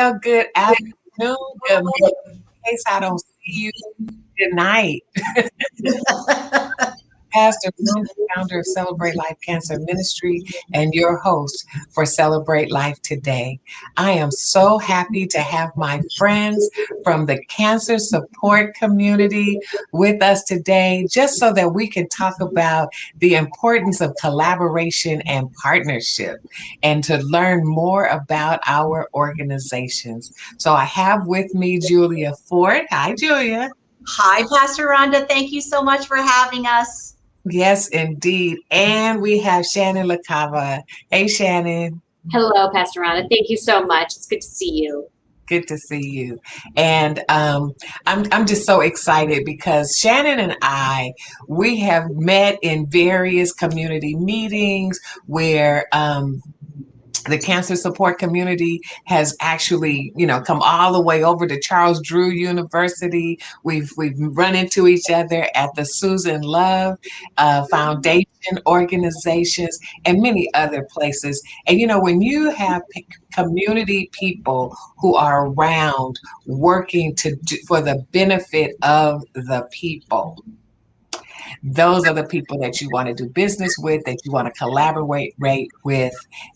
Well, good afternoon. Good morning. In case I don't see you, good night. Pastor Rhonda, founder of Celebrate Life Cancer Ministry, and your host for Celebrate Life Today. I am so happy to have my friends from the cancer support community with us today, just so that we can talk about the importance of collaboration and partnership and to learn more about our organizations. So I have with me Julia Ford. Hi, Julia. Hi, Pastor Rhonda. Thank you so much for having us. Yes, indeed. And we have Shannon Cava. Hey, Shannon. Hello, Pastor Rhonda. Thank you so much. It's good to see you. Good to see you. And I'm just so excited because Shannon and we have met in various community meetings where the cancer support community has actually, come all the way over to Charles Drew University. We've run into each other at the Susan Love Foundation organizations and many other places. And when you have community people who are around working for the benefit of the people, those are the people that you want to do business with, that you want to collaborate with,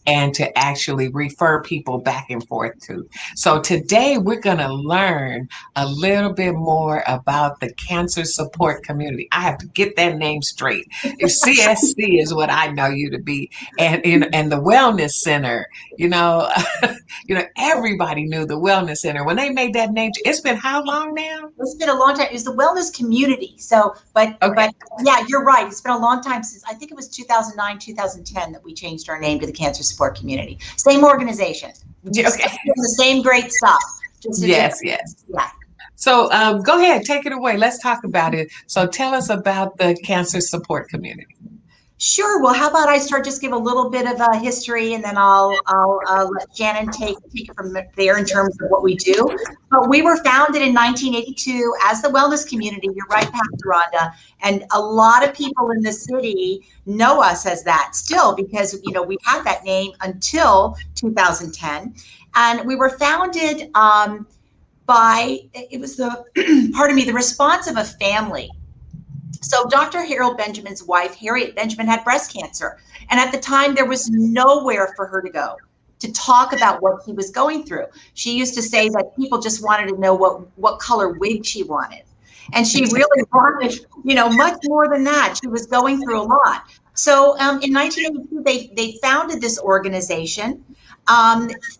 and to actually refer people back and forth to. So today we're going to learn a little bit more about the cancer support community. I have to get that name straight. CSC is what I know you to be, and the Wellness Center. Everybody knew the Wellness Center when they made that name. It's been how long now? It's been a long time. It's the Wellness Community. So, but yeah, you're right. It's been a long time since, I think it was 2009, 2010 that we changed our name to the Cancer Support Community. Same organization. Okay. The same great stuff. Yes. Yeah. So go ahead, take it away. Let's talk about it. So tell us about the cancer support community. Sure. Well, how about I just give a little bit of a history, and then I'll let Shannon take it from there in terms of what we do. But we were founded in 1982 as the Wellness Community. You're right, Pastor Rhonda. And a lot of people in the city know us as that still, because we had that name until 2010, and we were founded by the response of a family. So Dr. Harold Benjamin's wife, Harriet Benjamin, had breast cancer. And at the time, there was nowhere for her to go to talk about what she was going through. She used to say that people just wanted to know what color wig she wanted. And she really wanted, much more than that. She was going through a lot. So in 1982, they founded this organization,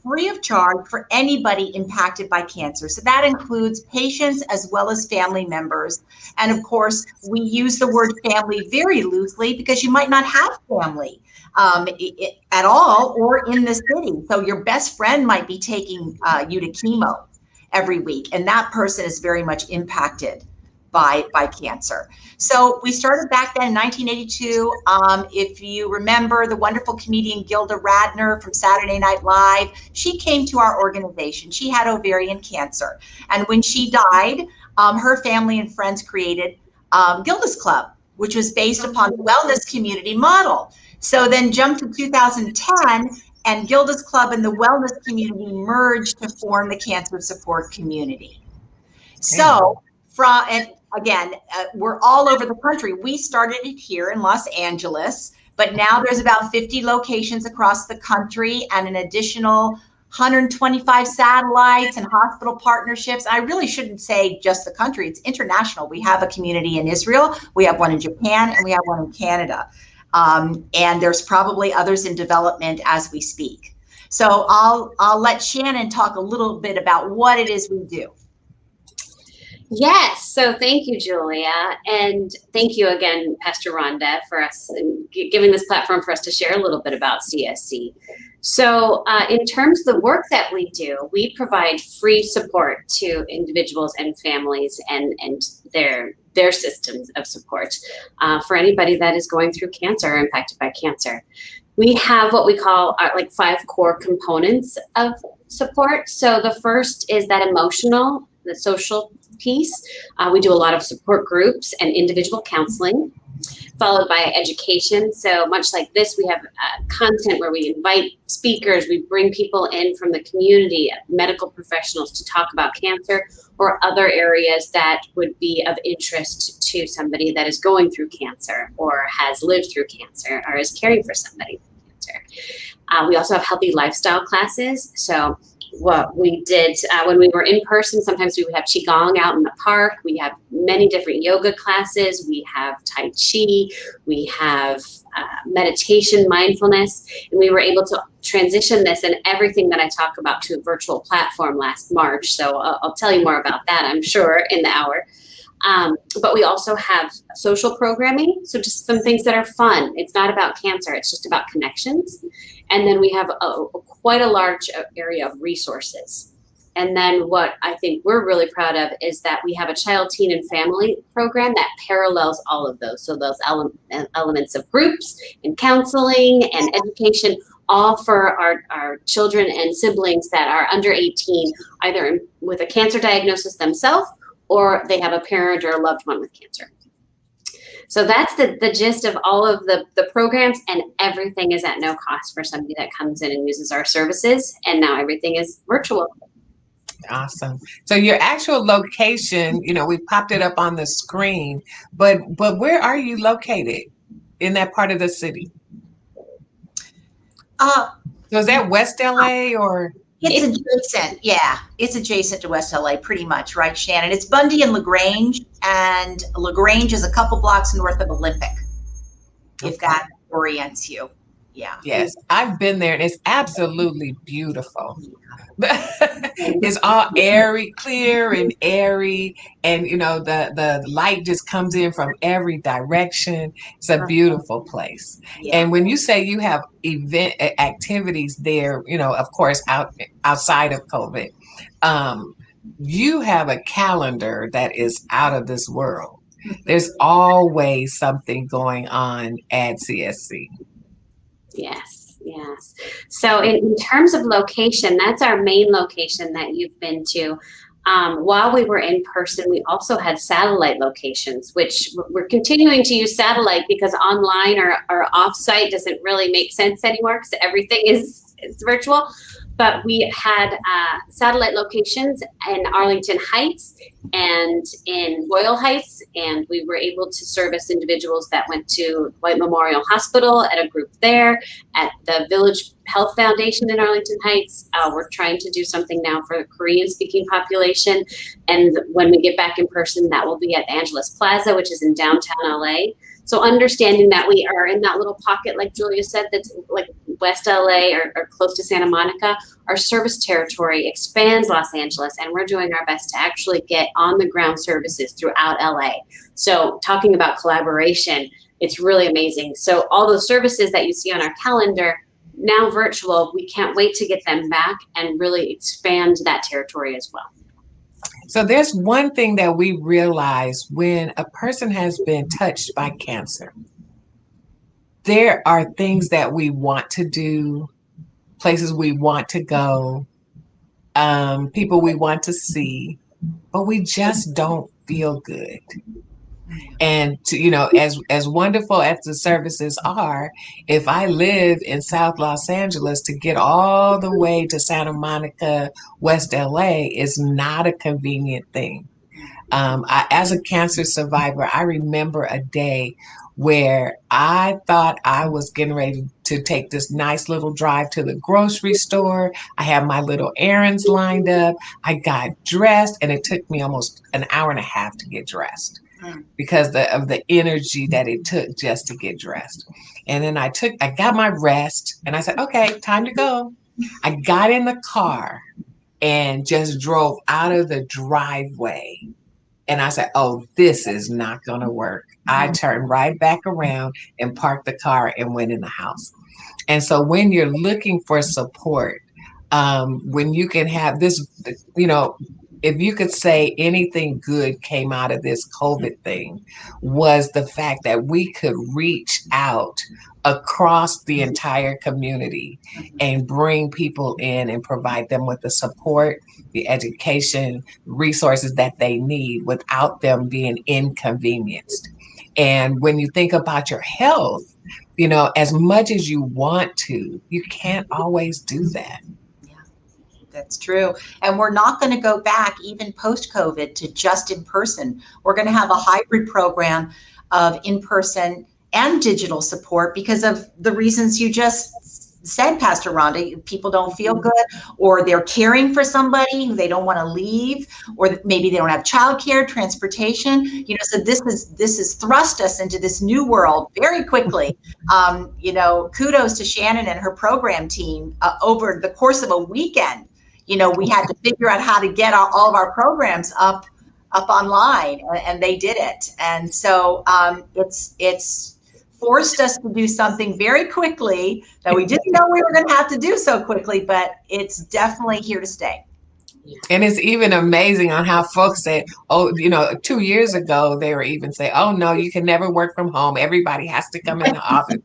free of charge for anybody impacted by cancer. So that includes patients as well as family members. And of course, we use the word family very loosely because you might not have family at all or in the city. So your best friend might be taking you to chemo every week, and that person is very much impacted by cancer. So we started back then in 1982. If you remember the wonderful comedian Gilda Radner from Saturday Night Live, she came to our organization. She had ovarian cancer. And when she died, her family and friends created Gilda's Club, which was based upon the wellness community model. So then jump to 2010, and Gilda's Club and the wellness community merged to form the cancer support community. So we're all over the country. We started it here in Los Angeles, but now there's about 50 locations across the country and an additional 125 satellites and hospital partnerships. I really shouldn't say just the country, it's international. We have a community in Israel, we have one in Japan, and we have one in Canada. And there's probably others in development as we speak. So I'll let Shannon talk a little bit about what it is we do. Yes. So thank you, Julia. And thank you again, Pastor Rhonda, for us and giving this platform for us to share a little bit about CSC. So in terms of the work that we do, we provide free support to individuals and families and their systems of support for anybody that is going through cancer or impacted by cancer. We have what we call our 5 core components of support. So the first is that emotional, the social piece. We do a lot of support groups and individual counseling. followed by education. So much like this, we have content where we invite speakers, we bring people in from the community, medical professionals, to talk about cancer or other areas that would be of interest to somebody that is going through cancer or has lived through cancer or is caring for somebody with cancer. We also have healthy lifestyle classes. So what we did when we were in person, sometimes we would have Qigong out in the park. We have many different yoga classes. We have Tai Chi. We have meditation, mindfulness. And we were able to transition this and everything that I talk about to a virtual platform last March. So I'll tell you more about that, I'm sure, in the hour. But we also have social programming. So just some things that are fun. It's not about cancer. It's just about connections. And then we have quite a large area of resources. And then what I think we're really proud of is that we have a child, teen, and family program that parallels all of those. So those elements of groups and counseling and education, all for our children and siblings that are under 18, either with a cancer diagnosis themselves or they have a parent or a loved one with cancer. So that's the gist of all of the programs, and everything is at no cost for somebody that comes in and uses our services. And now everything is virtual. Awesome. So your actual location, we popped it up on the screen, but where are you located in that part of the city? So is that West LA or? It's adjacent. Yeah, it's adjacent to West LA pretty much, right, Shannon? It's Bundy and LaGrange, and LaGrange is a couple blocks north of Olympic, if that orients you. Yeah. Yes, I've been there and it's absolutely beautiful. It's all airy, clear and airy, and the light just comes in from every direction. It's a beautiful place. Yeah. And when you say you have event activities there, of course outside of COVID, you have a calendar that is out of this world. There's always something going on at CSC. Yes. So in terms of location, that's our main location that you've been to. While we were in person, we also had satellite locations, which we're continuing to use satellite because online or off-site doesn't really make sense anymore because everything is virtual. But we had satellite locations in Arlington Heights and in Royal Heights, and we were able to service individuals that went to White Memorial Hospital at a group there, at the Village Health Foundation in Arlington Heights. We're trying to do something now for the Korean-speaking population, and when we get back in person, that will be at Angeles Plaza, which is in downtown LA. So understanding that we are in that little pocket, like Julia said, that's like West LA or close to Santa Monica, our service territory expands Los Angeles, and we're doing our best to actually get on the ground services throughout LA. So talking about collaboration, it's really amazing. So all those services that you see on our calendar, now virtual, we can't wait to get them back and really expand that territory as well. So there's one thing that we realize when a person has been touched by cancer. There are things that we want to do, places we want to go, people we want to see, but we just don't feel good. And as wonderful as the services are, if I live in South Los Angeles, to get all the way to Santa Monica, West LA is not a convenient thing. As a cancer survivor, I remember a day where I thought I was getting ready to take this nice little drive to the grocery store. I had my little errands lined up. I got dressed, and it took me almost an hour and a half to get dressed because of the energy that it took just to get dressed. And then I got my rest, and I said, okay, time to go. I got in the car and just drove out of the driveway. And I said, oh, this is not going to work. I turned right back around and parked the car and went in the house. And so when you're looking for support, when you can have this, if you could say anything good came out of this COVID thing, was the fact that we could reach out across the entire community and bring people in and provide them with the support, the education, resources that they need without them being inconvenienced. And when you think about your health, you know, as much as you want to, you can't always do that. Yeah, that's true. And we're not going to go back even post-COVID to just in person. We're going to have a hybrid program of in-person and digital support because of the reasons you just said, Pastor Rhonda. People don't feel good, or they're caring for somebody who they don't want to leave, or maybe they don't have childcare, transportation. You know, so this is thrust us into this new world very quickly. You know, kudos to Shannon and her program team. Over the course of a weekend, you know, we had to figure out how to get all of our programs up online, and they did it. And so it's forced us to do something very quickly that we didn't know we were going to have to do so quickly, but it's definitely here to stay. And it's even amazing on how folks say, oh, you know, 2 years ago, they were even saying, oh, no, you can never work from home. Everybody has to come in the office.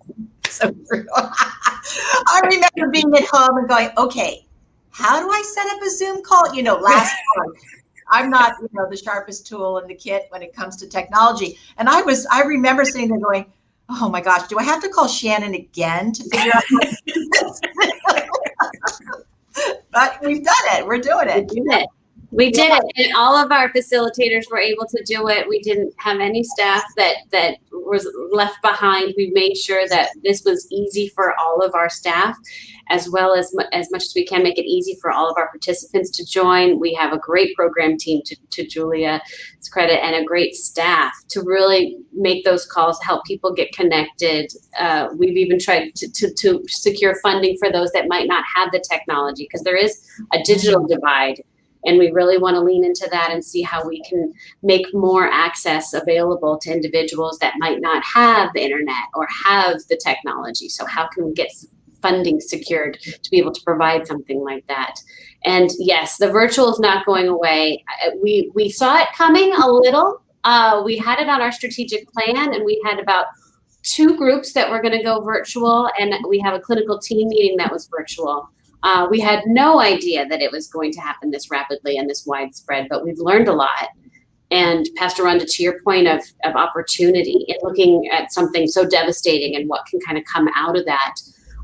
So true. I remember being at home and going, okay, how do I set up a Zoom call? You know, last month. I'm not, you know, the sharpest tool in the kit when it comes to technology. And I remember sitting there going, oh my gosh, do I have to call Shannon again to figure out how to do this? But we've done it. We're doing it. We did it. And all of our facilitators were able to do it. We didn't have any staff that was left behind. We made sure that this was easy for all of our staff, as well as much as we can make it easy for all of our participants to join. We have a great program team, to Julia's credit, and a great staff to really make those calls, help people get connected. We've even tried to secure funding for those that might not have the technology, because there is a digital divide. And we really want to lean into that and see how we can make more access available to individuals that might not have the internet or have the technology. So how can we get funding secured to be able to provide something like that? And yes, the virtual is not going away. We saw it coming a little. We had it on our strategic plan, and we had about 2 groups that were going to go virtual, and we have a clinical team meeting that was virtual. We had no idea that it was going to happen this rapidly and this widespread, but we've learned a lot. And Pastor Rhonda, to your point of opportunity in looking at something so devastating and what can kind of come out of that,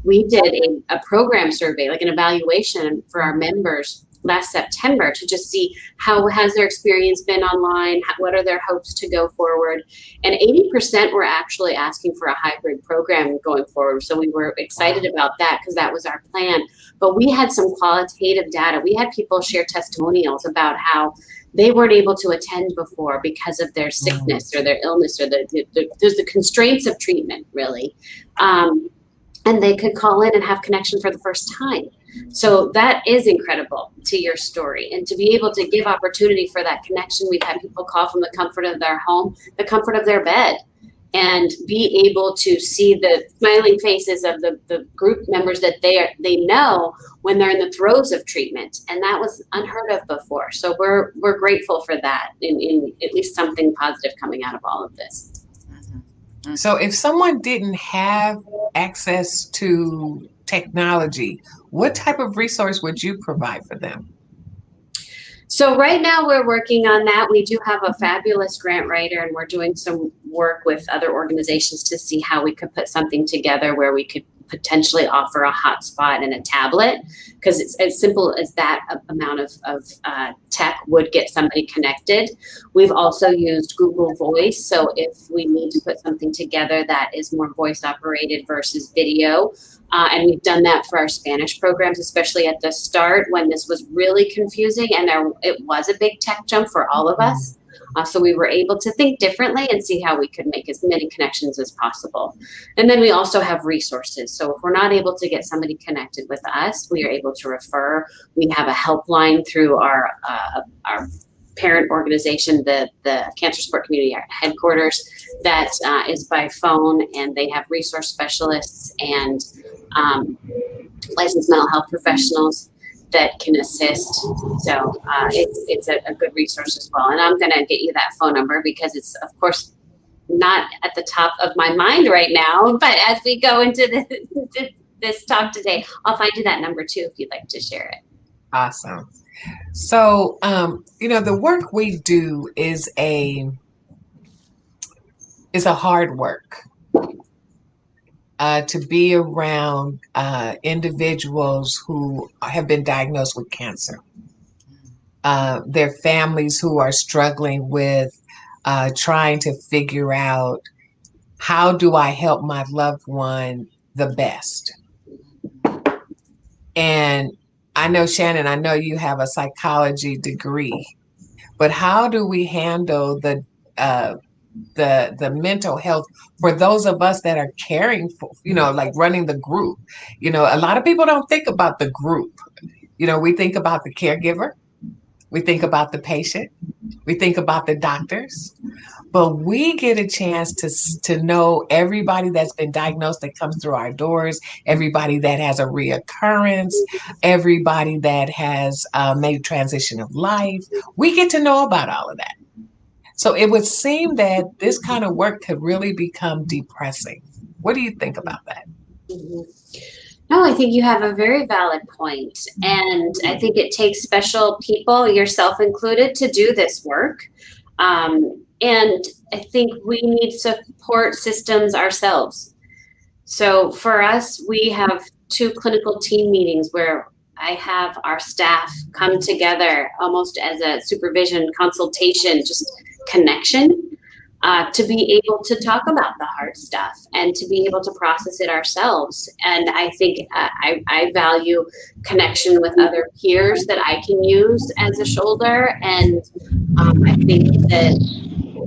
we did a program survey, like an evaluation for our members last September, to just see how has their experience been online, what are their hopes to go forward. And 80% were actually asking for a hybrid program going forward. So we were excited about that, because that was our plan. But we had some qualitative data. We had people share testimonials about how they weren't able to attend before because of their sickness or their illness, or there's the constraints of treatment, really. And they could call in and have connection for the first time. So that is incredible to your story. And to be able to give opportunity for that connection, we've had people call from the comfort of their home, the comfort of their bed, and be able to see the smiling faces of the group members that they know when they're in the throes of treatment. And that was unheard of before. So we're grateful for that, in at least something positive coming out of all of this. So if someone didn't have access to technology, what type of resource would you provide for them? So right now we're working on that. We do have a fabulous grant writer, and we're doing some work with other organizations to see how we could put something together where we could potentially offer a hotspot and a tablet, because it's as simple as that amount of tech would get somebody connected. We've also used Google Voice. So if we need to put something together that is more voice operated versus video, and we've done that for our Spanish programs, especially at the start when this was really confusing, and it was a big tech jump for all of us. So we were able to think differently and see how we could make as many connections as possible. And then we also have resources. So if we're not able to get somebody connected with us, we are able to refer. We have a helpline through our parent organization, the Cancer Support Community Headquarters, that is by phone, and they have resource specialists and licensed mental health professionals that can assist. So it's a good resource as well. And I'm going to get you that phone number, because it's, of course, not at the top of my mind right now. But as we go into this talk today, I'll find you that number too, if you'd like to share it. Awesome. So, the work we do is It's a hard work to be around individuals who have been diagnosed with cancer. Their families who are struggling with trying to figure out, how do I help my loved one the best? And I know, Shannon, I know you have a psychology degree, but how do we handle uh, the mental health for those of us that are caring for, like running the group? A lot of people don't think about the group. We think about the caregiver, we think about the patient, we think about the doctors, but we get a chance to know everybody that's been diagnosed that comes through our doors, everybody that has a reoccurrence, everybody that has made a transition of life. We get to know about all of that. So it would seem that this kind of work could really become depressing. What do you think about that? Mhm. No, I think you have a very valid point. And I think it takes special people, yourself included, to do this work. And I think we need support systems ourselves. So for us, we have 2 clinical team meetings where I have our staff come together almost as a supervision, consultation, just connection, to be able to talk about the hard stuff and to be able to process it ourselves. And I think I value connection with other peers that I can use as a shoulder. And I think that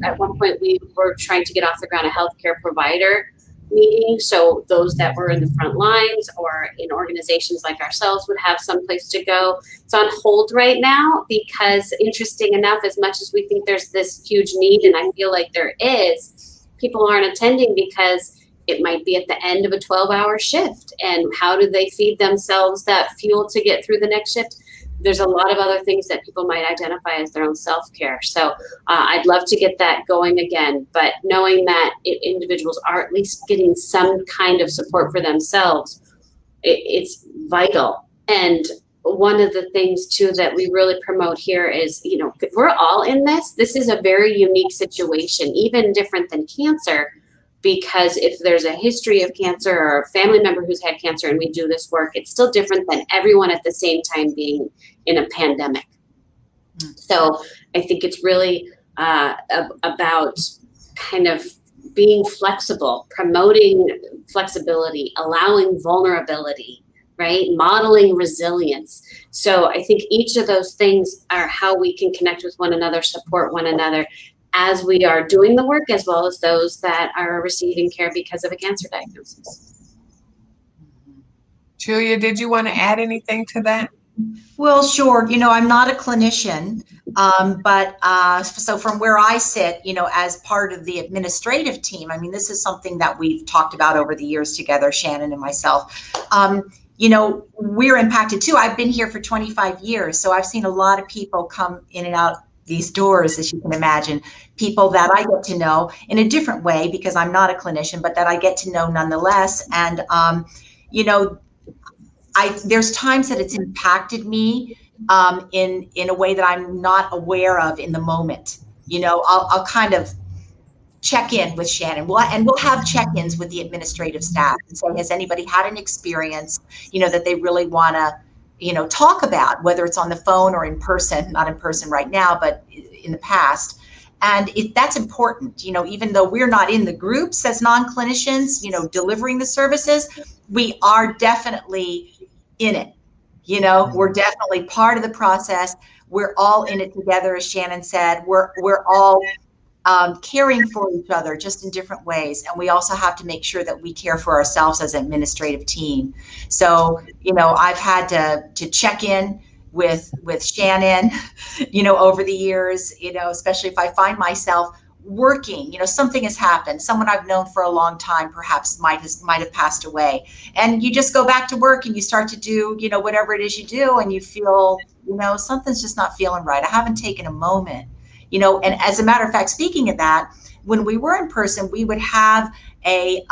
at one point we were trying to get off the ground a healthcare provider meeting. So those that were in the front lines or in organizations like ourselves would have some place to go. It's on hold right now because, interesting enough, as much as we think there's this huge need, and I feel like there is, people aren't attending because it might be at the end of a 12-hour shift. And how do they feed themselves that fuel to get through the next shift? There's a lot of other things that people might identify as their own self-care. So I'd love to get that going again, but knowing that individuals are at least getting some kind of support for themselves, it's vital. And one of the things too that we really promote here is, we're all in this. This is a very unique situation, even different than cancer, because if there's a history of cancer or a family member who's had cancer and we do this work, it's still different than everyone at the same time being in a pandemic. So I think it's really about kind of being flexible, promoting flexibility, allowing vulnerability, right? Modeling resilience. So I think each of those things are how we can connect with one another, support one another as we are doing the work, as well as those that are receiving care because of a cancer diagnosis. Julia, did you want to add anything to that? Well, sure. I'm not a clinician, but so from where I sit, as part of the administrative team, I mean, this is something that we've talked about over the years together, Shannon and myself. We're impacted too. I've been here for 25 years, so I've seen a lot of people come in and out these doors, as you can imagine, people that I get to know in a different way because I'm not a clinician, but that I get to know nonetheless. And, there's times that it's impacted me in a way that I'm not aware of in the moment. I'll kind of check in with Shannon. We'll have check-ins with the administrative staff and say, has anybody had an experience, that they really want to, talk about, whether it's on the phone or in person, not in person right now, but in the past. And that's important, even though we're not in the groups as non-clinicians, delivering the services, we are definitely in it. We're definitely part of the process. We're all in it together, as Shannon said. We're all caring for each other, just in different ways. And we also have to make sure that we care for ourselves as an administrative team. So, I've had to check in with Shannon, over the years, especially if I find myself working, something has happened. Someone I've known for a long time perhaps might have passed away. And you just go back to work and you start to do, whatever it is you do, and you feel, something's just not feeling right. I haven't taken a moment. And as a matter of fact, speaking of that, when we were in person, we would have a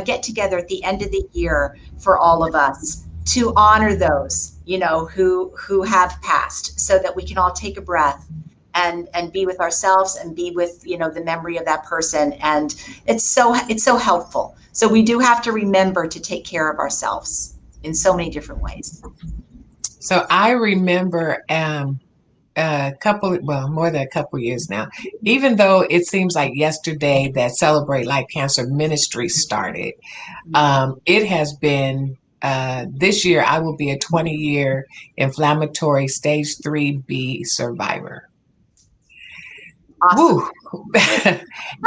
get together at the end of the year for all of us to honor those, who have passed, so that we can all take a breath and be with ourselves and be with, the memory of that person. And it's so helpful. So we do have to remember to take care of ourselves in so many different ways. So I remember more than a couple years now, even though it seems like yesterday that Celebrate Life Cancer Ministry started, it has been, this year I will be a 20-year inflammatory stage 3B survivor. Awesome. Woo.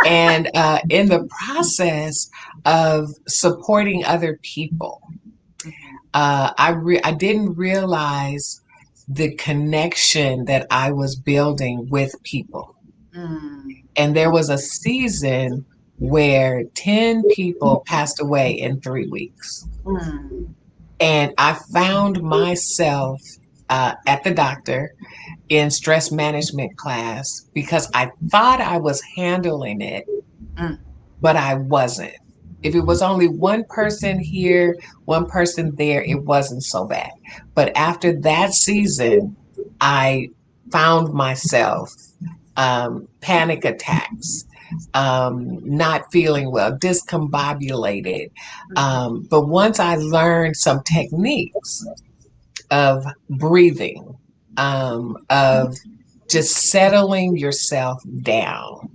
And in the process of supporting other people, I didn't realize the connection that I was building with people. And there was a season where 10 people passed away in 3 weeks. And I found myself at the doctor in stress management class because I thought I was handling it, but I wasn't. If it was only one person here, one person there, it wasn't so bad. But after that season, I found myself panic attacks, not feeling well, discombobulated. But once I learned some techniques of breathing, of just settling yourself down,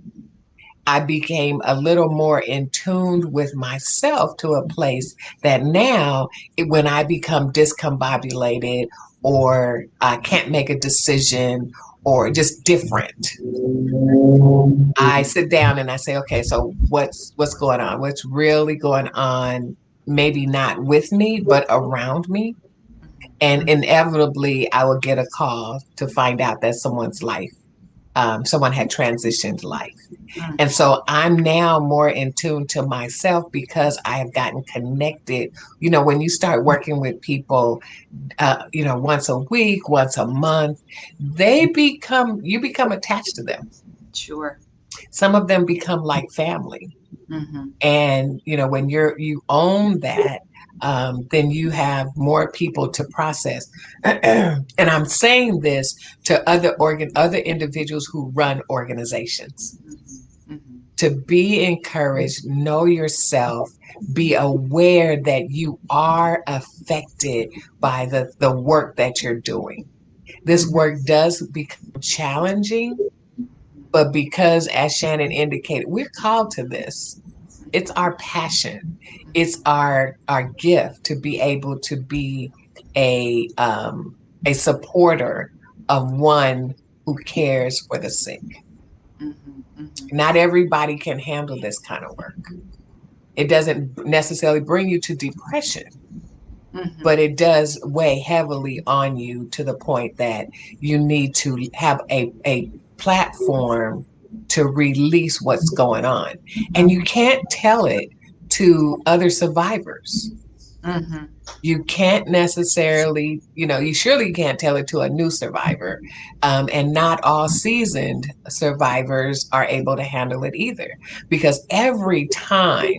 I became a little more in tune with myself to a place that now, when I become discombobulated or I can't make a decision or just different, I sit down and I say, okay, so what's going on? What's really going on? Maybe not with me, but around me. And inevitably, I will get a call to find out that someone's life, someone had transitioned life. And so I'm now more in tune to myself because I have gotten connected. When you start working with people, once a week, once a month, you become attached to them. Sure. Some of them become like family. And, when you own that, then you have more people to process. And I'm saying this to other individuals who run organizations. To be encouraged, know yourself, be aware that you are affected by the work that you're doing. This work does become challenging, but because, as Shannon indicated, we're called to this. It's our passion. It's our gift to be able to be a supporter of one who cares for the sick. Not everybody can handle this kind of work. It doesn't necessarily bring you to depression, but it does weigh heavily on you to the point that you need to have a platform to release what's going on. And you can't tell it to other survivors. You can't necessarily, you surely can't tell it to a new survivor. And not all seasoned survivors are able to handle it either. Because every time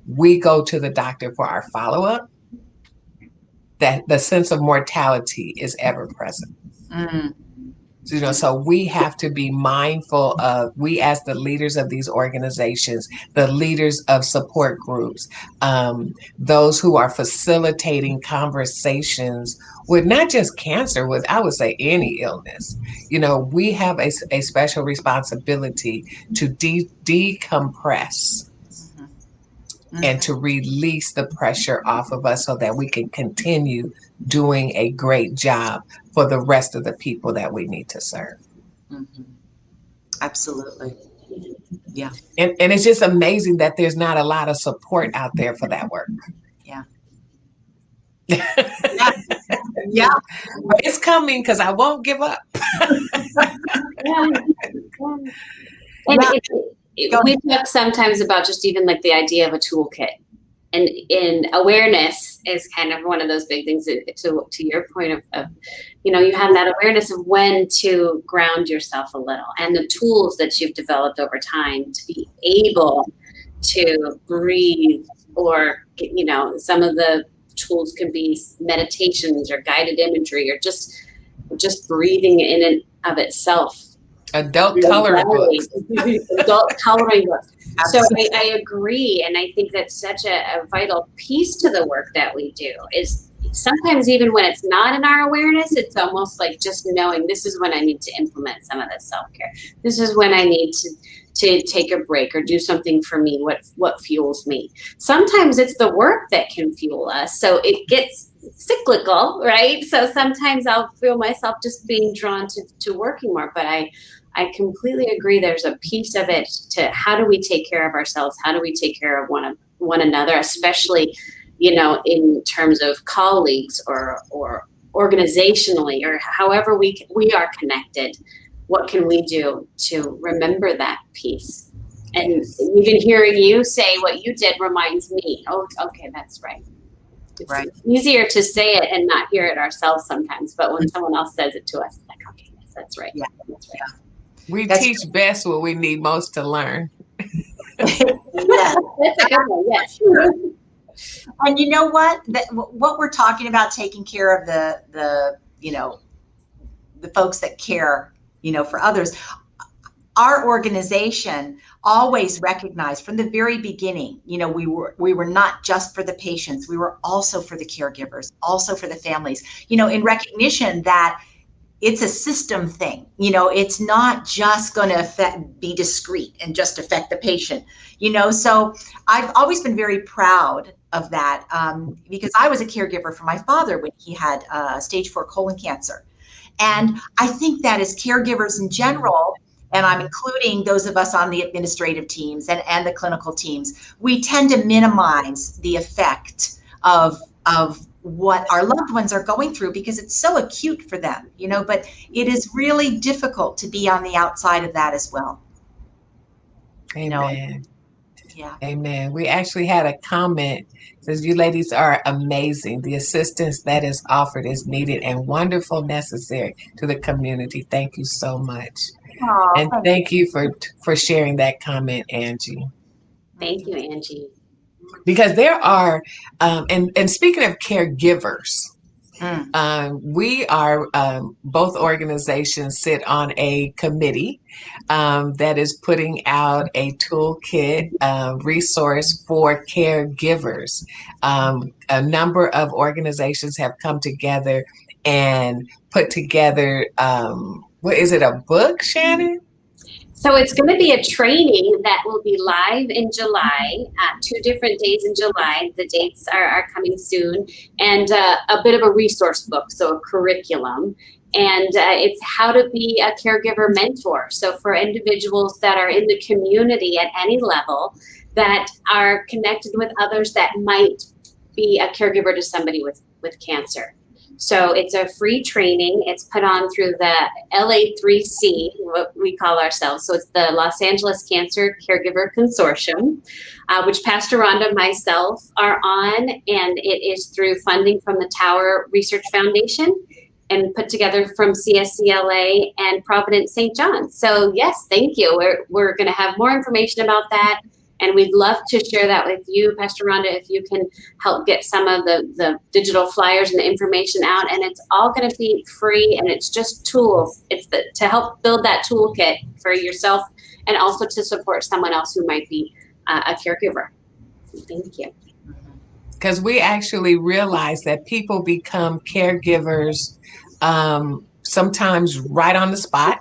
we go to the doctor for our follow-up, that the sense of mortality is ever present. So we have to be mindful of, we as the leaders of these organizations, the leaders of support groups, those who are facilitating conversations with not just cancer, with, I would say, any illness. We have a special responsibility to decompress and to release the pressure off of us so that we can continue doing a great job for the rest of the people that we need to serve. Absolutely. Yeah. And it's just amazing that there's not a lot of support out there for that work. Yeah. Yeah. But it's coming because I won't give up. We talk sometimes about just even like the idea of a toolkit, and in awareness is kind of one of those big things. To your point of you have that awareness of when to ground yourself a little, and the tools that you've developed over time to be able to breathe, or some of the tools can be meditations or guided imagery or just breathing in and of itself. Adult colored books. Adult coloring books. So Absolutely. I agree, and I think that's such a vital piece to the work that we do. Is sometimes even when it's not in our awareness, it's almost like just knowing this is when I need to implement some of this self-care. This is when I need to take a break or do something for me, what fuels me. Sometimes it's the work that can fuel us. So it gets cyclical, right? So sometimes I'll feel myself just being drawn to working more, but I completely agree. There's a piece of it to how do we take care of ourselves? How do we take care of one another, especially, in terms of colleagues or organizationally, or however we are connected. What can we do to remember that piece? And even hearing you say what you did reminds me, oh, okay, that's right. It's Right. easier to say it and not hear it ourselves sometimes, but when someone else says it to us, it's like, okay, yes, that's right. Yeah. That's right. We That's teach best what we need most to learn. Yeah. That's a good one, yes. And you know what? What we're talking about, taking care of the folks that care, for others. Our organization always recognized from the very beginning, we were not just for the patients, we were also for the caregivers, also for the families, in recognition that it's a system thing. It's not just going to be discrete and just affect the patient. So I've always been very proud of that, because I was a caregiver for my father when he had stage 4 colon cancer. And I think that as caregivers in general, and I'm including those of us on the administrative teams and the clinical teams, we tend to minimize the effect of what our loved ones are going through because it's so acute for them, but it is really difficult to be on the outside of that as well. Amen. Yeah. Amen. We actually had a comment. It says, you ladies are amazing. The assistance that is offered is needed and wonderful, necessary to the community. Thank you so much. Oh, And thank you for sharing that comment, Angie. Thank you, Angie. Because there are, and speaking of caregivers, we are, both organizations sit on a committee that is putting out a toolkit resource for caregivers. A number of organizations have come together and put together, what is it, a book, Shannon? So it's going to be a training that will be live in July, 2 different days in July. The dates are coming soon, and a bit of a resource book, so a curriculum. And it's how to be a caregiver mentor. So for individuals that are in the community at any level that are connected with others that might be a caregiver to somebody with cancer. So it's a free training. It's put on through the LA3C, what we call ourselves. So it's the Los Angeles Cancer Caregiver Consortium, which Pastor Rhonda and myself are on. And it is through funding from the Tower Research Foundation and put together from CSCLA and Providence St. John. So yes, thank you. We're going to have more information about that. And we'd love to share that with you, Pastor Rhonda, if you can help get some of the digital flyers and the information out. And it's all going to be free, and it's just tools. It's to help build that toolkit for yourself and also to support someone else who might be a caregiver. Thank you. Because we actually realize that people become caregivers sometimes right on the spot.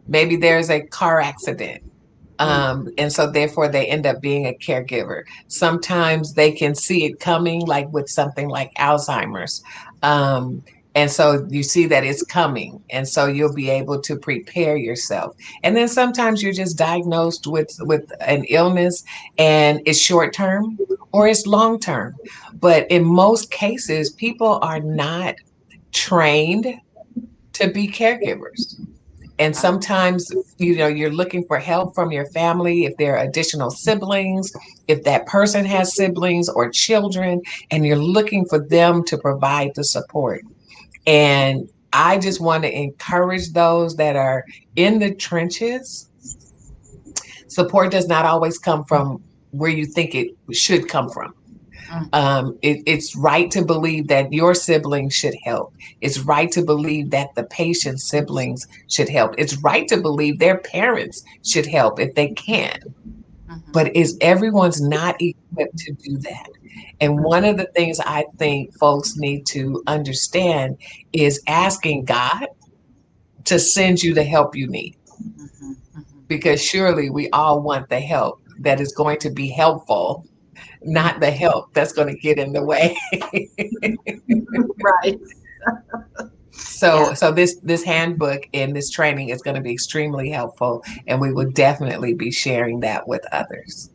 Maybe there's a car accident. And so therefore they end up being a caregiver. Sometimes they can see it coming, like with something like Alzheimer's. And so you see that it's coming. And so you'll be able to prepare yourself. And then sometimes you're just diagnosed with an illness and it's short term or it's long term. But in most cases, people are not trained to be caregivers. And sometimes, you're looking for help from your family, if there are additional siblings, if that person has siblings or children, and you're looking for them to provide the support. And I just want to encourage those that are in the trenches. Support does not always come from where you think it should come from. It's right to believe that your siblings should help. It's right to believe that the patient's siblings should help. It's right to believe their parents should help if they can. But is everyone's not equipped to do that? And one of the things I think folks need to understand is asking God to send you the help you need. Because surely we all want the help that is going to be helpful, not the help that's going to get in the way. Right. So this handbook and this training is going to be extremely helpful, and we will definitely be sharing that with others.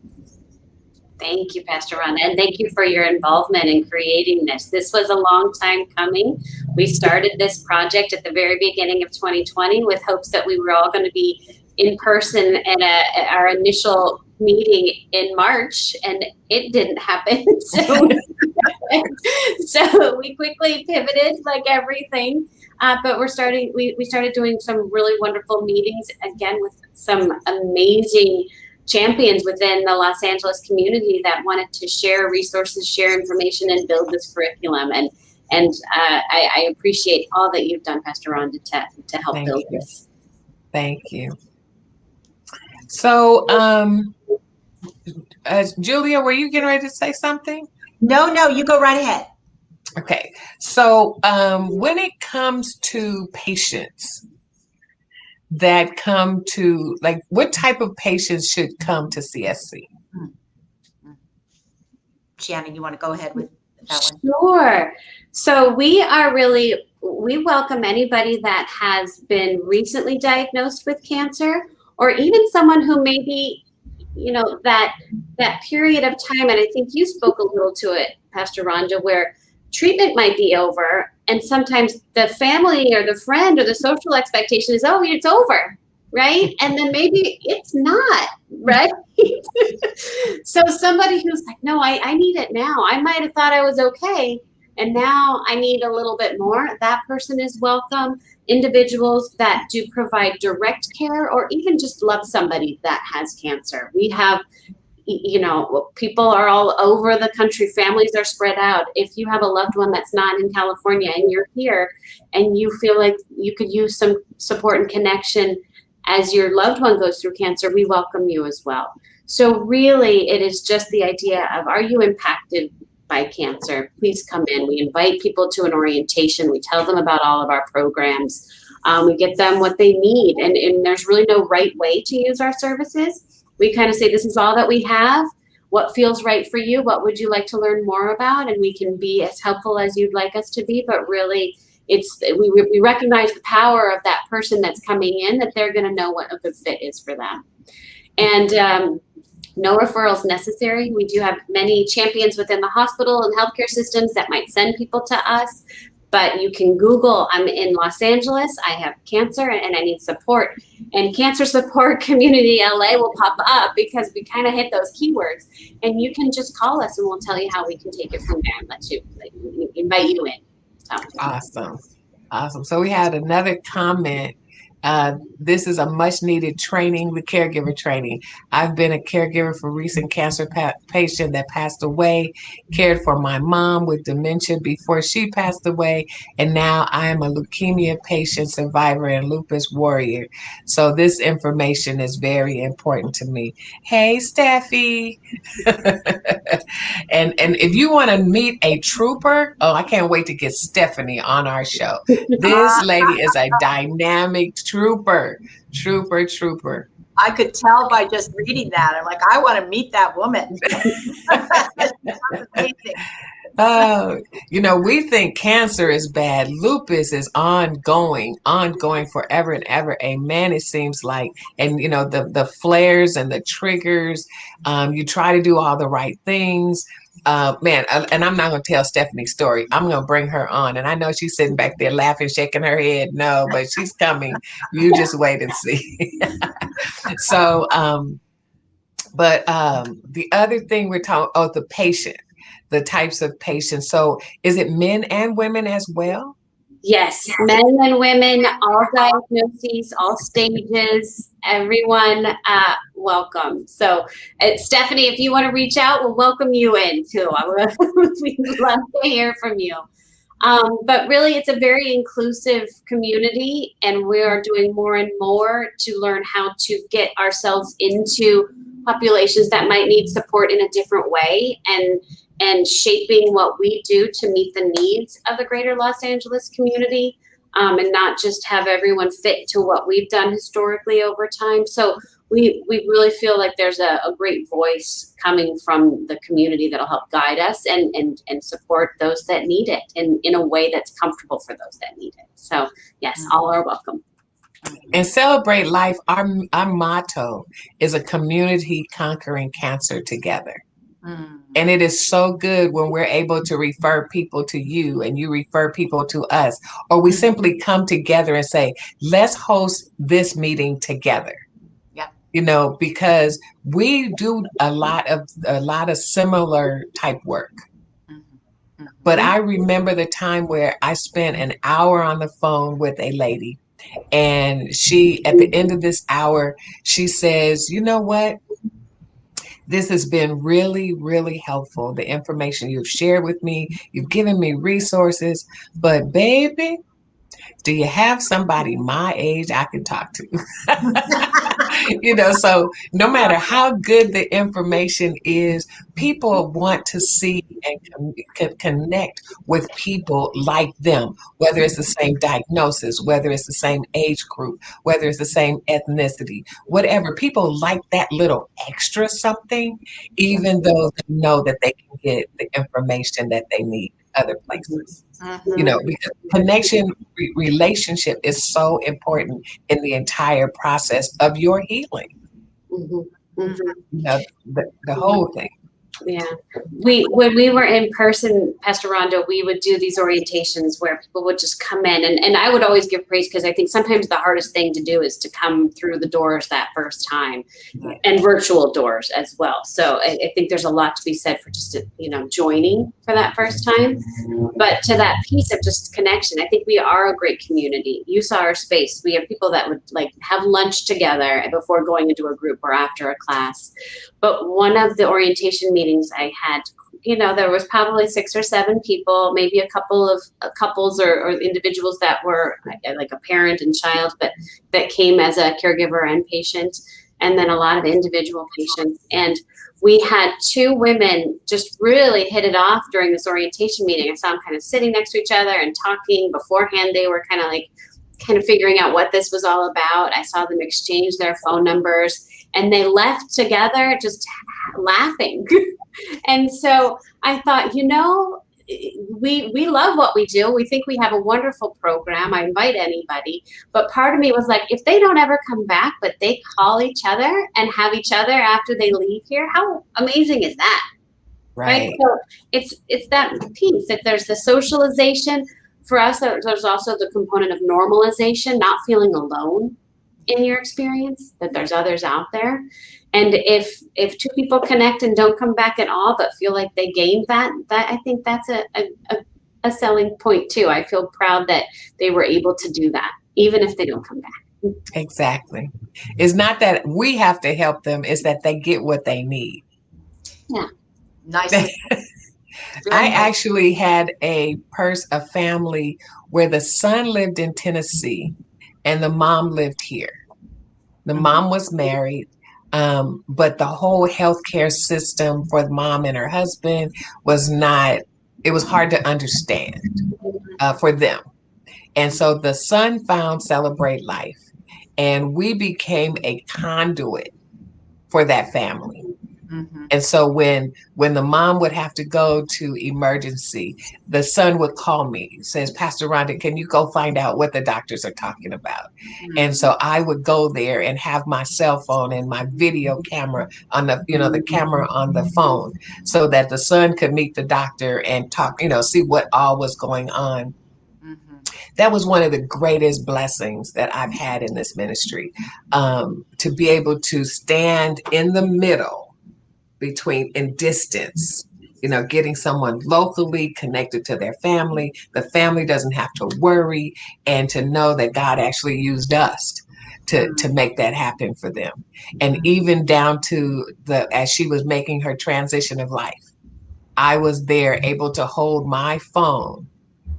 Thank you, Pastor Rhonda, and thank you for your involvement in creating this. This was a long time coming. We started this project at the very beginning of 2020 with hopes that we were all going to be in person at our initial meeting in March, and it didn't happen. So we quickly pivoted, like everything. But we started doing some really wonderful meetings, again, with some amazing champions within the Los Angeles community that wanted to share resources, share information, and build this curriculum. And I appreciate all that you've done, Pastor Rhonda, to help build this. Thank you. So, Julia, were you getting ready to say something? No, you go right ahead. Okay. So, when it comes to patients that come to, like, what type of patients should come to CSC? Shannon, you want to go ahead with that one? Sure. So we welcome anybody that has been recently diagnosed with cancer, or even someone who maybe, that period of time, and I think you spoke a little to it, Pastor Rhonda, where treatment might be over, and sometimes the family or the friend or the social expectation is, oh, it's over, right? And then maybe it's not, right? So somebody who's like, no, I need it now. I might have thought I was okay, and now I need a little bit more. That person is welcome. Individuals that do provide direct care, or even just love somebody that has cancer. We have, people are all over the country. Families are spread out. If you have a loved one that's not in California and you're here and you feel like you could use some support and connection as your loved one goes through cancer, we welcome you as well. So really, it is just the idea of, are you impacted by cancer? Please come in. We invite people to an orientation. We tell them about all of our programs. We get them what they need. And there's really no right way to use our services. We kind of say, this is all that we have. What feels right for you? What would you like to learn more about? And we can be as helpful as you'd like us to be. But really, we recognize the power of that person that's coming in, that they're going to know what a good fit is for them. And no referrals necessary. We do have many champions within the hospital and healthcare systems that might send people to us. But you can Google, I'm in Los Angeles, I have cancer and I need support. And Cancer Support Community LA will pop up because we kind of hit those keywords. And you can just call us and we'll tell you how we can take it from there and invite you in. So. Awesome. So we had another comment. This is a much needed training, the caregiver training. I've been a caregiver for recent cancer patient that passed away, cared for my mom with dementia before she passed away, and now I am a leukemia patient survivor and lupus warrior. So this information is very important to me. Hey, Steffi. And if you want to meet a trooper, oh, I can't wait to get Stephanie on our show. This lady is a dynamic trooper. I could tell by just reading that. I'm like, I want to meet that woman. We think cancer is bad. Lupus is ongoing forever and ever. Amen. It seems like, and the flares and the triggers, you try to do all the right things. And I'm not going to tell Stephanie's story. I'm going to bring her on. And I know she's sitting back there laughing, shaking her head. No, but she's coming. You just wait and see. So, the other thing we're talking, the patient, the types of patients. So is it men and women as well? Yes, men and women, all diagnoses, all stages, everyone welcome. So, Stephanie, if you want to reach out, we'll welcome you in too. We'd love to hear from you. But really, it's a very inclusive community, and we are doing more and more to learn how to get ourselves into populations that might need support in a different way, and shaping what we do to meet the needs of the greater Los Angeles community, and not just have everyone fit to what we've done historically over time. So we really feel like there's a great voice coming from the community that'll help guide us and support those that need it in a way that's comfortable for those that need it. So yes, all are welcome. And Celebrate Life, our motto is a community conquering cancer together. And it is so good when we're able to refer people to you and you refer people to us, or we simply come together and say, let's host this meeting together. You know, because we do a lot of similar type work. But I remember the time where I spent an hour on the phone with a lady, and she, at the end of this hour, she says, you know what? This has been really, really helpful. The information you've shared with me, you've given me resources, but baby, do you have somebody my age I can talk to? You know, so no matter how good the information is, people want to see and connect with people like them, whether it's the same diagnosis, whether it's the same age group, whether it's the same ethnicity, whatever. People like that little extra something, even though they know that they can get the information that they need other places. You know, because connection, relationship is so important in the entire process of your healing. You know, the whole thing. Yeah. When we were in person, Pastor Rhonda, we would do these orientations where people would just come in, and I would always give praise, because I think sometimes the hardest thing to do is to come through the doors that first time, and virtual doors as well. So I think there's a lot to be said for just, joining for that first time. But to that piece of just connection, I think we are a great community. You saw our space. We have people that would have lunch together before going into a group or after a class. But one of the orientation meetings I had, there was probably 6 or 7 people, maybe a couple of couples or individuals that were like a parent and child, but that came as a caregiver and patient, and then a lot of individual patients. And we had 2 women just really hit it off during this orientation meeting. I saw them kind of sitting next to each other and talking beforehand. They were kind of figuring out what this was all about. I saw them exchange their phone numbers, and they left together just laughing. And so I thought, we love what we do. We think we have a wonderful program. I invite anybody. But part of me was like, if they don't ever come back, but they call each other and have each other after they leave here, how amazing is that? Right? So it's that piece that there's the socialization. For us, there's also the component of normalization, not feeling alone in your experience, that there's others out there. And if 2 people connect and don't come back at all, but feel like they gained that I think that's a selling point too. I feel proud that they were able to do that, even if they don't come back. Exactly. It's not that we have to help them, it's that they get what they need. Yeah. Nice. I actually had a family where the son lived in Tennessee and the mom lived here. The mom was married, but the whole healthcare system for the mom and her husband was hard to understand for them. And so the son found Celebrate Life, and we became a conduit for that family. And so when the mom would have to go to emergency, the son would call me, says, Pastor Rhonda, can you go find out what the doctors are talking about? And so I would go there and have my cell phone and my video camera on the camera on the phone, so that the son could meet the doctor and talk, see what all was going on. That was one of the greatest blessings that I've had in this ministry, to be able to stand in the middle in distance getting someone locally connected to their family. The family doesn't have to worry, and to know that God actually used us to make that happen for them. And even down to as she was making her transition of life, I was there able to hold my phone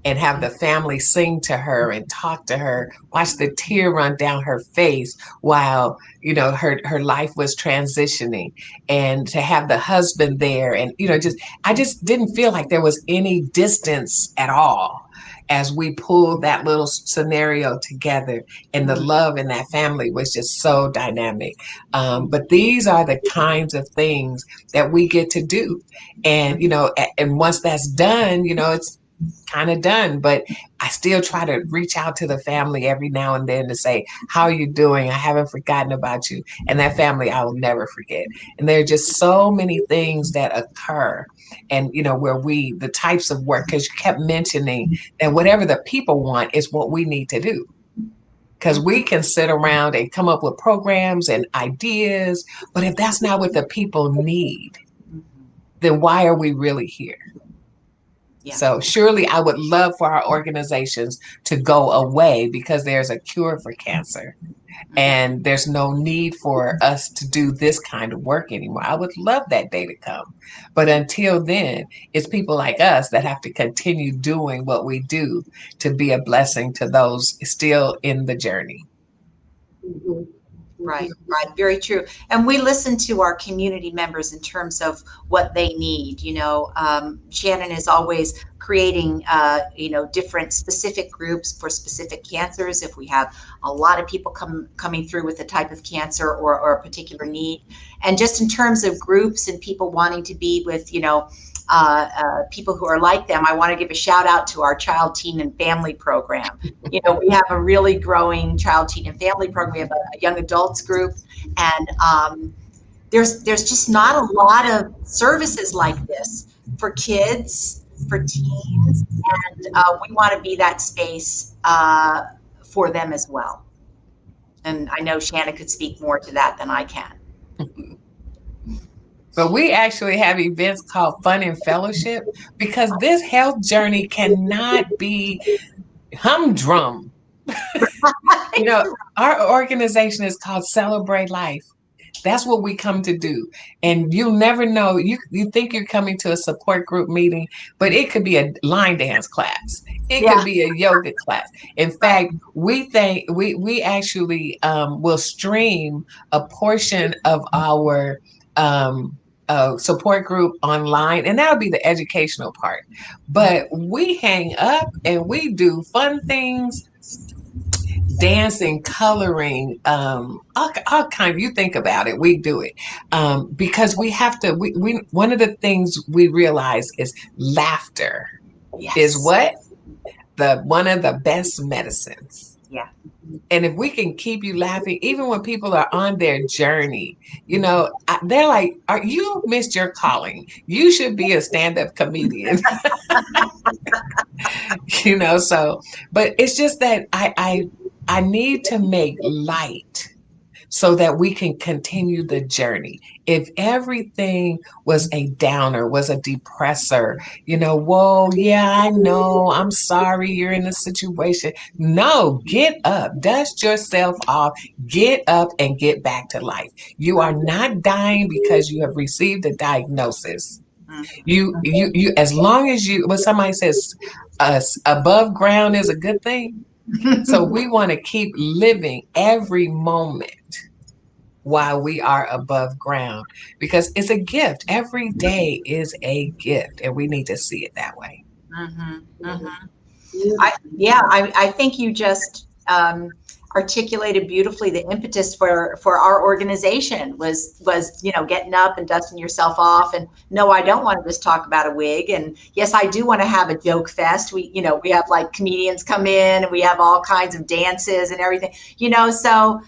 and have the family sing to her and talk to her, watch the tear run down her face while, her life was transitioning, and to have the husband there. And, I just didn't feel like there was any distance at all as we pulled that little scenario together. And the love in that family was just so dynamic. But these are the kinds of things that we get to do. And, and once that's done, it's kind of done, but I still try to reach out to the family every now and then to say, how are you doing? I haven't forgotten about you. And that family I will never forget. And there are just so many things that occur. And, where the types of work, because you kept mentioning that whatever the people want is what we need to do. Because we can sit around and come up with programs and ideas, but if that's not what the people need, then why are we really here? Yeah. So surely I would love for our organizations to go away because there's a cure for cancer and there's no need for us to do this kind of work anymore. I would love that day to come. But until then, it's people like us that have to continue doing what we do to be a blessing to those still in the journey. Mm-hmm. Right. Very true. And we listen to our community members in terms of what they need. Shannon is always creating, different specific groups for specific cancers. If we have a lot of people coming through with a type of cancer or a particular need, and just in terms of groups and people wanting to be with, people who are like them, I want to give a shout out to our child, teen, and family program. We have a really growing child, teen, and family program. We have a young adults group, and there's just not a lot of services like this for kids, for teens, and we want to be that space for them as well. And I know Shannon could speak more to that than I can. But we actually have events called Fun and Fellowship because this health journey cannot be humdrum. Our organization is called Celebrate Life. That's what we come to do. And you'll never know. You think you're coming to a support group meeting, but it could be a line dance class. It could be a yoga class. In fact, we actually will stream a portion of our support group online, and that'll be the educational part. But we hang up and we do fun things, dancing, coloring, all kinds. You think about it, we do it because we have to. We one of the things we realize is laughter is what one of the best medicines. Yeah. And if we can keep you laughing, even when people are on their journey, they're like, you missed your calling. You should be a stand-up comedian. So, but it's just that I need to make light so that we can continue the journey. If everything was a downer, was a depressor, whoa, yeah, I know, I'm sorry you're in this situation. No, get up, dust yourself off, get up and get back to life. You are not dying because you have received a diagnosis. You, as long as when somebody says above ground is a good thing. So we want to keep living every moment while we are above ground because it's a gift. Every day is a gift, and we need to see it that way. Mm-hmm. Mm-hmm. I think you just articulated beautifully the impetus for our organization was getting up and dusting yourself off. And no, I don't want to just talk about a wig. And yes, I do want to have a joke fest. We have like comedians come in and we have all kinds of dances and everything, so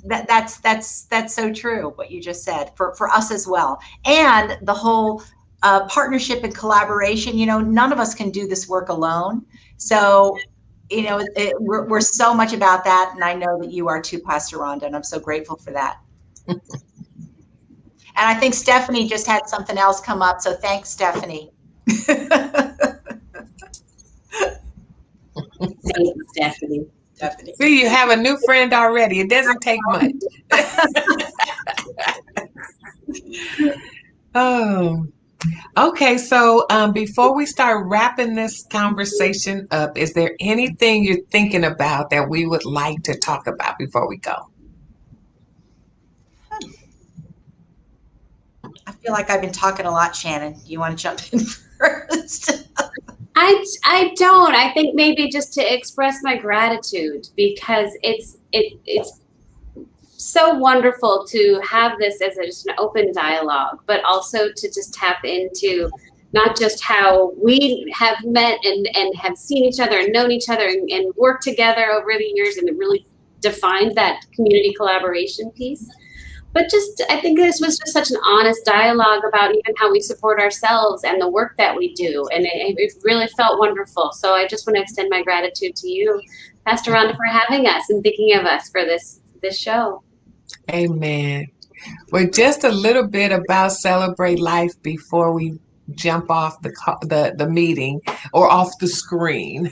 that's so true what you just said for us as well. And the whole partnership and collaboration, none of us can do this work alone. So we're so much about that, and I know that you are too, Pastor Rhonda, and I'm so grateful for that. And I think Stephanie just had something else come up. So thanks, Stephanie. Thanks, Stephanie. See, you have a new friend already. It doesn't take much. Oh, okay. So before we start wrapping this conversation up, is there anything you're thinking about that we would like to talk about before we go? I feel like I've been talking a lot, Shannon. You want to jump in first? I don't. I think maybe just to express my gratitude, because it's so wonderful to have this as just an open dialogue, but also to just tap into not just how we have met and have seen each other and known each other and worked together over the years and really defined that community collaboration piece. But just, I think this was just such an honest dialogue about even how we support ourselves and the work that we do. And it really felt wonderful. So I just want to extend my gratitude to you, Pastor Rhonda, for having us and thinking of us for this show. Amen. Well, just a little bit about Celebrate Life before we jump off the meeting or off the screen.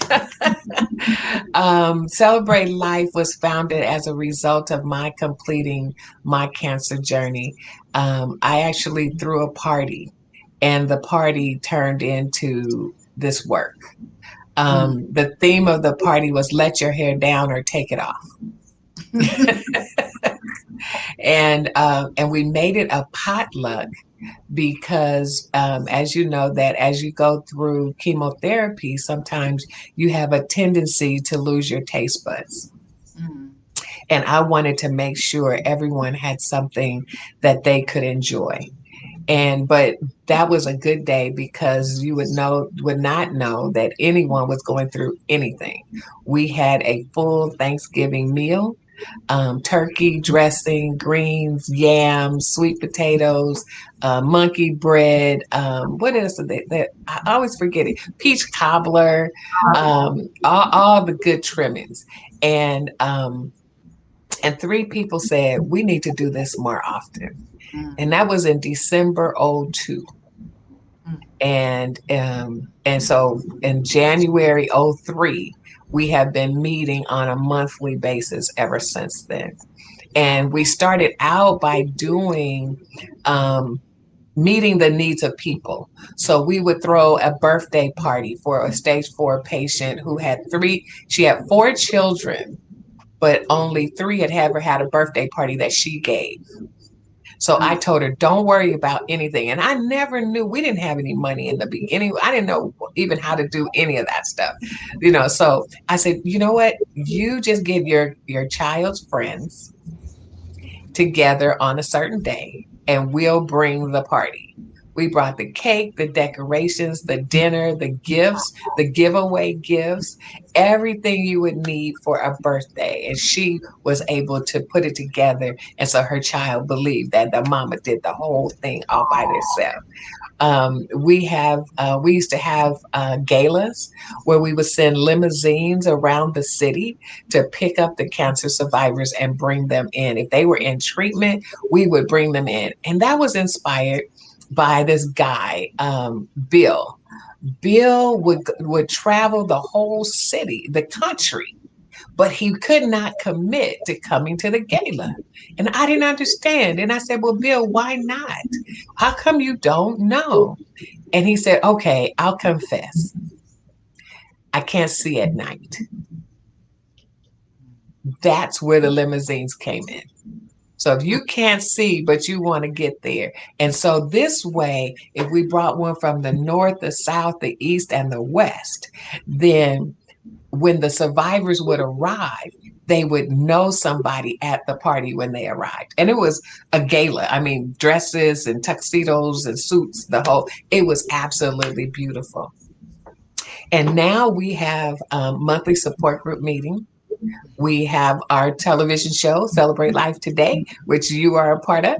Celebrate Life was founded as a result of my completing my cancer journey. I actually threw a party, and the party turned into this work. The theme of the party was "Let your hair down or take it off." And we made it a potluck because as you know, that as you go through chemotherapy, sometimes you have a tendency to lose your taste buds. And I wanted to make sure everyone had something that they could enjoy. But that was a good day because you would not know that anyone was going through anything. We had a full Thanksgiving meal. Turkey dressing, greens, yams, sweet potatoes, monkey bread. What else? I always forget it. Peach cobbler, all the good trimmings. And 3 people said, we need to do this more often. And that was in December 2002. And so in January 2003, we have been meeting on a monthly basis ever since then. And we started out by doing meeting the needs of people. So we would throw a birthday party for a stage 4 patient who had she had 4 children, but only 3 had ever had a birthday party that she gave. So I told her, don't worry about anything. And I never knew, we didn't have any money in the beginning. I didn't know even how to do any of that stuff, So I said, you know what? You just get your child's friends together on a certain day and we'll bring the party. We brought the cake, the decorations, the dinner, the gifts, the giveaway gifts, everything you would need for a birthday. And she was able to put it together. And so her child believed that the mama did the whole thing all by herself. We used to have galas where we would send limousines around the city to pick up the cancer survivors and bring them in. If they were in treatment, we would bring them in. And that was inspired by this guy, Bill. Bill would travel the whole city, the country, but he could not commit to coming to the gala. And I didn't understand. And I said, well, Bill, why not? How come you don't know? And he said, okay, I'll confess. I can't see at night. That's where the limousines came in. So if you can't see, but you want to get there. And so this way, if we brought one from the north, the south, the east, and the west, then when the survivors would arrive, they would know somebody at the party when they arrived. And it was a gala. I mean, dresses and tuxedos and suits, it was absolutely beautiful. And now we have a monthly support group meeting. We have our television show, Celebrate Life Today, which you are a part of.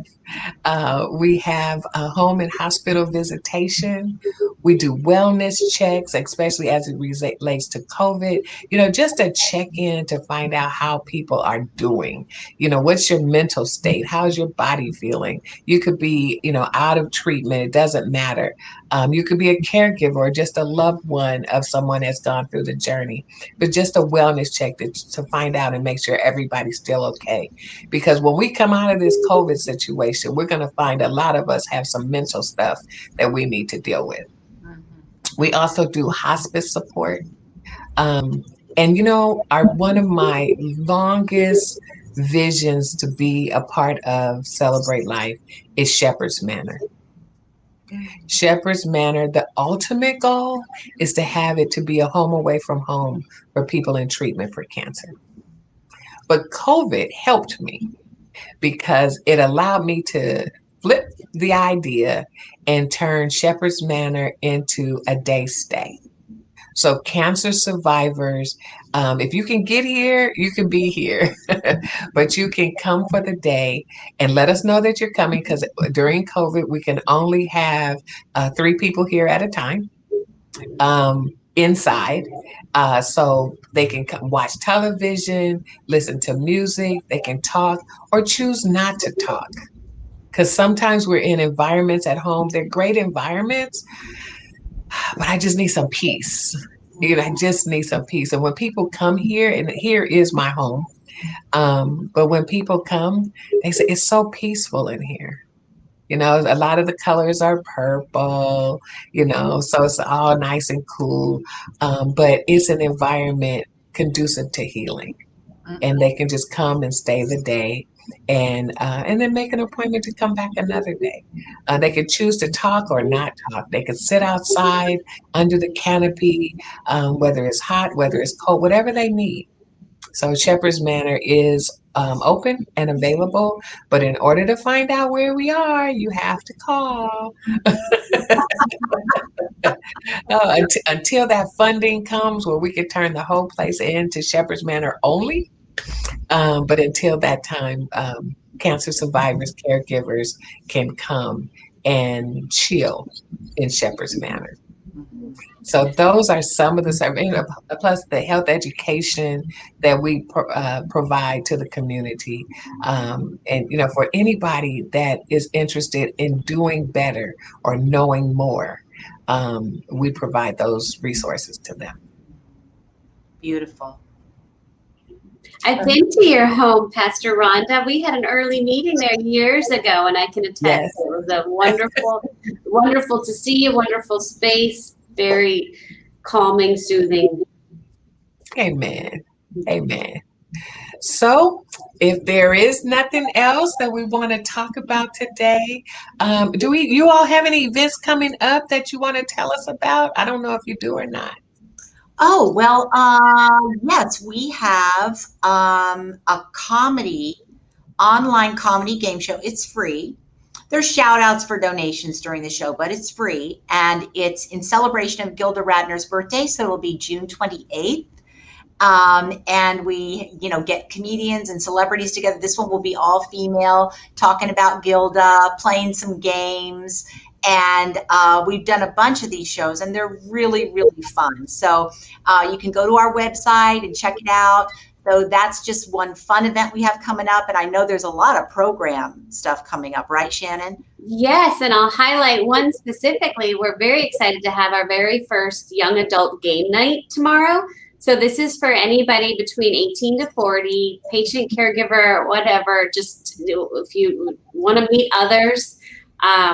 We have a home and hospital visitation. We do wellness checks, especially as it relates to COVID, just to check in to find out how people are doing. What's your mental state? How's your body feeling? You could be, out of treatment. It doesn't matter. You could be a caregiver or just a loved one of someone that's gone through the journey, but just a wellness check to find out and make sure everybody's still okay. Because when we come out of this COVID situation, we're going to find a lot of us have some mental stuff that we need to deal with. We also do hospice support. And one of my longest visions to be a part of Celebrate Life is Shepherd's Manor. Shepherd's Manor, the ultimate goal is to have it to be a home away from home for people in treatment for cancer. But COVID helped me because it allowed me to flip the idea and turn Shepherd's Manor into a day stay. So cancer survivors, if you can get here, you can be here, but you can come for the day and let us know that you're coming, because during COVID, we can only have 3 people here at a time inside. So they can come watch television, listen to music, they can talk or choose not to talk. Because sometimes we're in environments at home, they're great environments, but I just need some peace. I just need some peace. And when people come here, and here is my home, but when people come, they say it's so peaceful in here. A lot of the colors are purple, so it's all nice and cool. But it's an environment conducive to healing. And they can just come and stay the day and then make an appointment to come back another day. They could choose to talk or not talk. They could sit outside under the canopy, whether it's hot, whether it's cold, whatever they need. So Shepherd's Manor is open and available, but in order to find out where we are, you have to call. Until that funding comes where we could turn the whole place into Shepherd's Manor only. But until that time, cancer survivors, caregivers can come and chill in Shepherd's Manor. So those are some of the, plus the health education that we provide to the community. And, for anybody that is interested in doing better or knowing more, we provide those resources to them. Beautiful. I've been to your home, Pastor Rhonda. We had an early meeting there years ago, and I can attest It was a wonderful to see you, wonderful space, very calming, soothing. Amen. Amen. So if there is nothing else that we want to talk about today, you all have any events coming up that you want to tell us about? I don't know if you do or not. Oh, well, yes, we have a online comedy game show. It's free. There's shout outs for donations during the show, but it's free. And it's in celebration of Gilda Radner's birthday. So it'll be June 28th. And we, get comedians and celebrities together. This one will be all female, talking about Gilda, playing some games. And we've done a bunch of these shows, and they're really, really fun. So you can go to our website and check it out. So that's just one fun event we have coming up. And I know there's a lot of program stuff coming up, right, Shannon? Yes, and I'll highlight one specifically. We're very excited to have our very first young adult game night tomorrow. So this is for anybody between 18 to 40, patient, caregiver, whatever. Just if you want to meet others.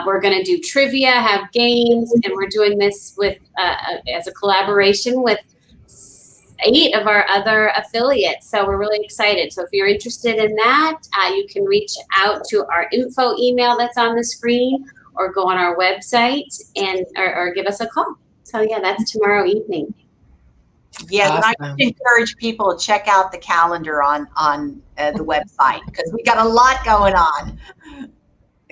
We're going to do trivia, have games, and we're doing this with as a collaboration with 8 of our other affiliates. So we're really excited. So if you're interested in that, you can reach out to our info email that's on the screen, or go on our website and or give us a call. So yeah, that's tomorrow evening. Yes, awesome. And I encourage people to check out the calendar on the website, because we got a lot going on.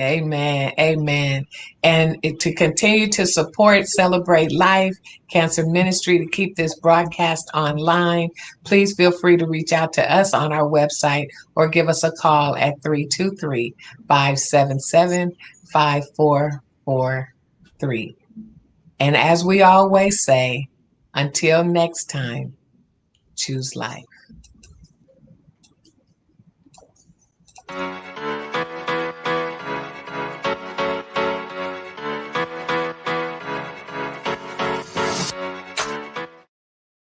Amen. Amen. And to continue to support Celebrate Life Cancer Ministry, to keep this broadcast online, please feel free to reach out to us on our website or give us a call at 323-577-5443. And as we always say, until next time, choose life.